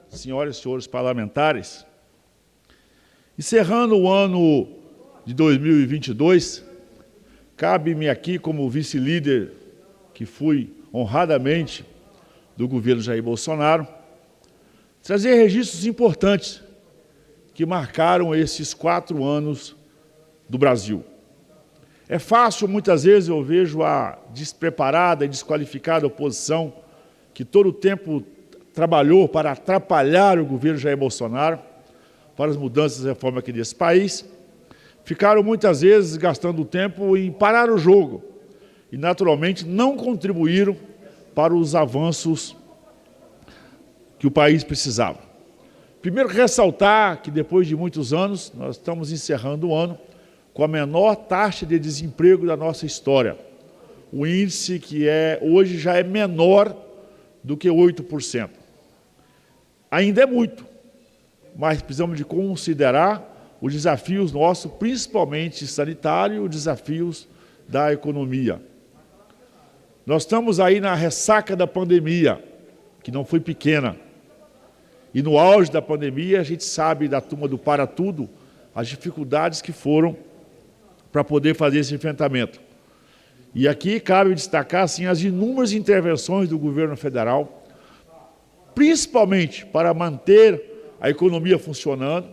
Senhoras e senhores parlamentares, encerrando o ano de 2022, cabe-me aqui, como vice-líder que fui honradamente do governo Jair Bolsonaro, trazer registros importantes que marcaram esses 4 anos do Brasil. É fácil, muitas vezes, eu vejo a despreparada e desqualificada oposição que todo o tempo trabalhou para atrapalhar o governo Jair Bolsonaro, para as mudanças e reformas aqui nesse país, ficaram muitas vezes gastando tempo em parar o jogo e, naturalmente, não contribuíram para os avanços que o país precisava. Primeiro, ressaltar que, depois de muitos anos, nós estamos encerrando o ano com a menor taxa de desemprego da nossa história. O índice que hoje já é menor do que 8%. Ainda é muito, mas precisamos de considerar os desafios nossos, principalmente sanitários, os desafios da economia. Nós estamos aí na ressaca da pandemia, que não foi pequena. E no auge da pandemia, a gente sabe da turma do Para Tudo, as dificuldades que foram para poder fazer esse enfrentamento. E aqui cabe destacar assim, as inúmeras intervenções do governo federal, principalmente para manter a economia funcionando,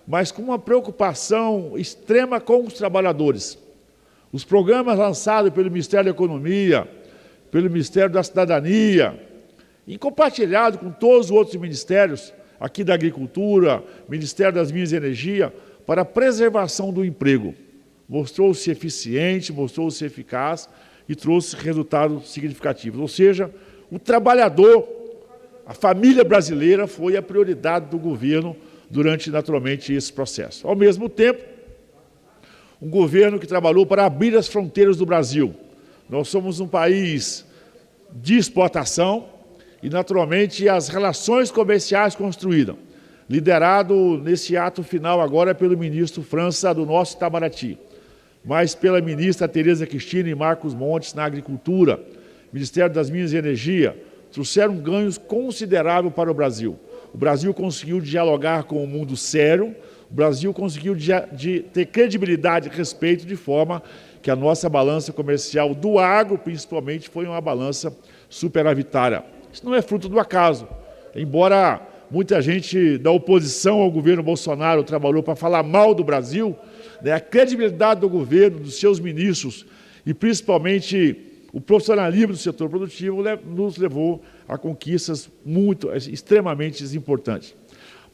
mas com uma preocupação extrema com os trabalhadores. Os programas lançados pelo Ministério da Economia, pelo Ministério da Cidadania, e compartilhado com todos os outros ministérios, aqui da Agricultura, Ministério das Minas e Energia, para a preservação do emprego. Mostrou-se eficiente, mostrou-se eficaz e trouxe resultados significativos. Ou seja, o trabalhador, a família brasileira foi a prioridade do governo durante, naturalmente, esse processo. Ao mesmo tempo, um governo que trabalhou para abrir as fronteiras do Brasil. Nós somos um país de exportação e, naturalmente, as relações comerciais construídas, liderado nesse ato final agora pelo ministro França do nosso Itamaraty, mas pela ministra Tereza Cristina e Marcos Montes na Agricultura, Ministério das Minas e Energia, trouxeram ganhos consideráveis para o Brasil. O Brasil conseguiu dialogar com o mundo sério, o Brasil conseguiu ter credibilidade e respeito, de forma que a nossa balança comercial do agro, principalmente, foi uma balança superavitária. Isso não é fruto do acaso, embora muita gente da oposição ao governo Bolsonaro trabalhou para falar mal do Brasil, a credibilidade do governo, dos seus ministros e principalmente o profissionalismo do setor produtivo nos levou a conquistas extremamente importantes.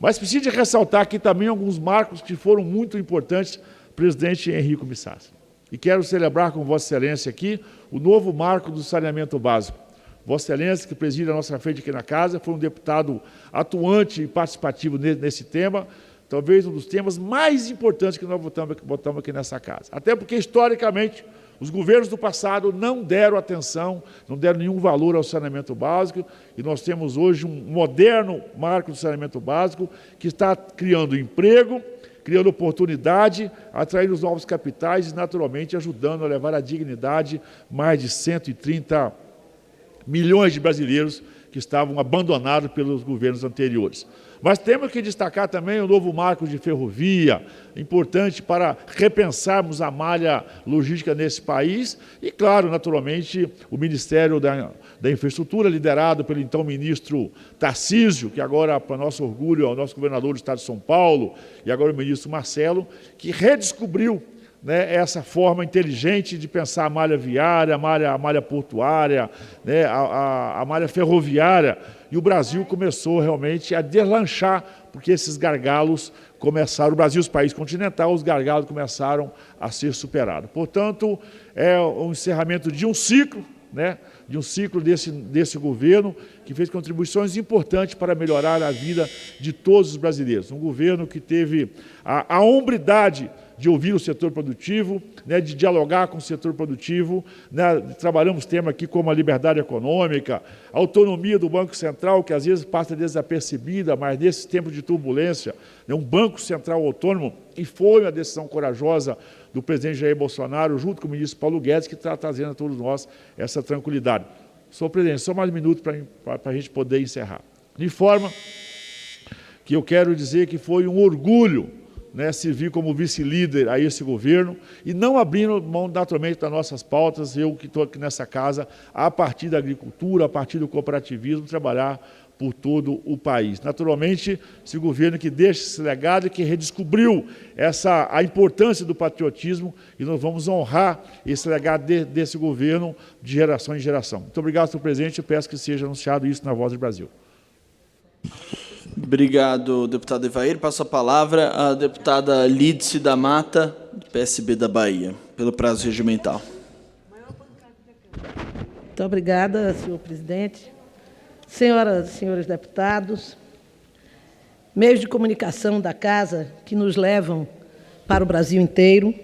Mas preciso ressaltar aqui também alguns marcos que foram muito importantes, presidente Henrique Missassi. E quero celebrar com Vossa Excelência aqui o novo marco do saneamento básico. Vossa Excelência, que preside a nossa frente aqui na casa, foi um deputado atuante e participativo nesse tema, talvez um dos temas mais importantes que nós botamos aqui nessa casa. Até porque, historicamente, os governos do passado não deram atenção, não deram nenhum valor ao saneamento básico, e nós temos hoje um moderno marco do saneamento básico que está criando emprego, criando oportunidade, atraindo os novos capitais e, naturalmente, ajudando a levar a dignidade mais de 130 milhões de brasileiros que estavam abandonados pelos governos anteriores. Mas temos que destacar também o novo marco de ferrovia, importante para repensarmos a malha logística nesse país e, claro, naturalmente, o Ministério da Infraestrutura, liderado pelo então ministro Tarcísio, que agora, para nosso orgulho, é o nosso governador do Estado de São Paulo, e agora o ministro Marcelo, que redescobriu essa forma inteligente de pensar a malha viária, a malha portuária, a malha ferroviária, e o Brasil começou realmente a deslanchar, porque esses gargalos começaram, o Brasil, os países continentais, os gargalos começaram a ser superados. Portanto, é o encerramento de um ciclo, desse governo, que fez contribuições importantes para melhorar a vida de todos os brasileiros. Um governo que teve a hombridade de ouvir o setor produtivo, de dialogar com o setor produtivo. Trabalhamos temas aqui como a liberdade econômica, a autonomia do Banco Central, que às vezes passa desapercebida, mas nesses tempos de turbulência, um Banco Central autônomo, e foi uma decisão corajosa do presidente Jair Bolsonaro, junto com o ministro Paulo Guedes, que está trazendo a todos nós essa tranquilidade. Senhor presidente, só mais um minuto para a gente poder encerrar. De forma que eu quero dizer que foi um orgulho, né, servir como vice-líder a esse governo e não abrindo mão naturalmente das nossas pautas, eu que estou aqui nessa casa, a partir da agricultura, a partir do cooperativismo, trabalhar por todo o país. Naturalmente, esse governo que deixa esse legado e que redescobriu a importância do patriotismo, e nós vamos honrar esse legado desse governo de geração em geração. Muito obrigado, senhor presidente, eu peço que seja anunciado isso na Voz do Brasil. Obrigado, deputado Evair. Passo a palavra à deputada Lídice da Mata, do PSB da Bahia, pelo prazo regimental. Muito obrigada, senhor presidente. Senhoras e senhores deputados, meios de comunicação da Casa que nos levam para o Brasil inteiro,